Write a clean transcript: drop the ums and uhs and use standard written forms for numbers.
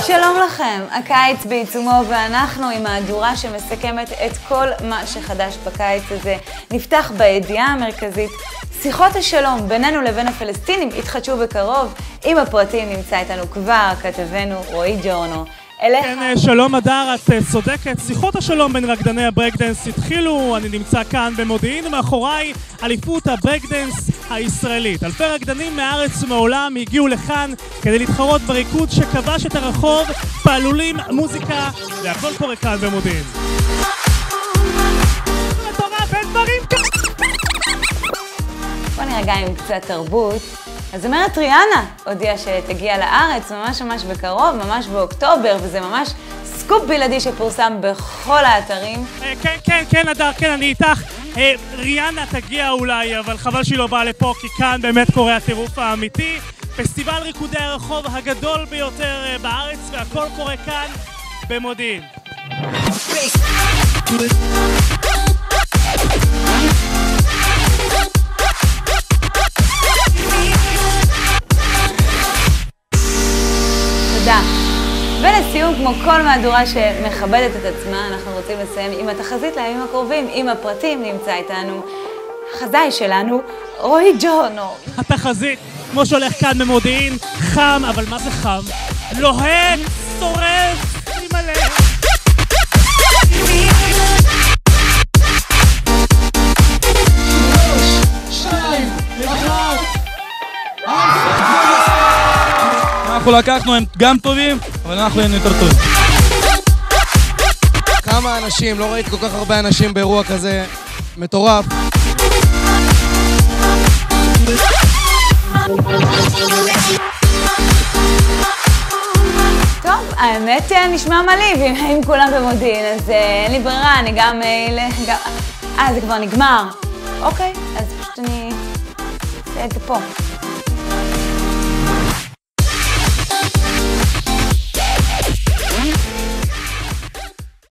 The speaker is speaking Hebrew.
שלום לכם, הקיץ בעיצומו ואנחנו עם מהדורה שמסכמת את כל מה שחדש בקיץ הזה. נפתח בידיעה המרכזית, שיחות השלום בינינו לבין הפלסטינים יתחדשו בקרוב. עם הפרטים נמצא איתנו כבר כתבנו רועי ג'ורנו. כן, שלום אדר, את צודקת, שיחות השלום בין רקדני הברקדנס התחילו, אני נמצא כאן במודיעין ומאחוריי אליפות הברקדנס הישראלית. אלפי רקדנים מארץ ומעולם הגיעו לכאן כדי להתחרות בריקוד שכבש את הרחוב, פעלולים, מוזיקה, והכל קורה כאן במודיעין. בוא נרגע עם קצת תרבות. אז אומרת ריאנה, הודיעה שתגיע לארץ ממש בקרוב, ממש באוקטובר, וזה ממש סקופ בלעדי שפורסם בכל האתרים. כן, אדר, כן, אני איתך. ריאנה תגיע אולי, אבל חבל שהיא לא באה לפה, כי כאן באמת קורה הטירוף האמיתי. פסטיבל ריקודי הרחוב הגדול ביותר בארץ, והכל קורה כאן במודיעין. תודה. ולסיום, כמו כל מהדורה שמכבדת את עצמה, אנחנו רוצים לסיים עם התחזית לימים הקרובים. עם הפרטים נמצא איתנו החזאי שלנו, רועי ג'ורנו. התחזית, כמו שהולך כאן במודיעין, חם, אבל מה זה חם? לוהט, שורף, מלא. אנחנו לקחנו, הם גם טובים, אבל אנחנו היינו יותר טובים. כמה אנשים, לא ראיתי כל כך הרבה אנשים באירוע כזה מטורף. טוב, האמת נשמע מלהיב עם כולם במודיעין, אז אין לי ברירה, אני גם... זה כבר נגמר. אוקיי, אז פשוט אני אעשה את זה פה.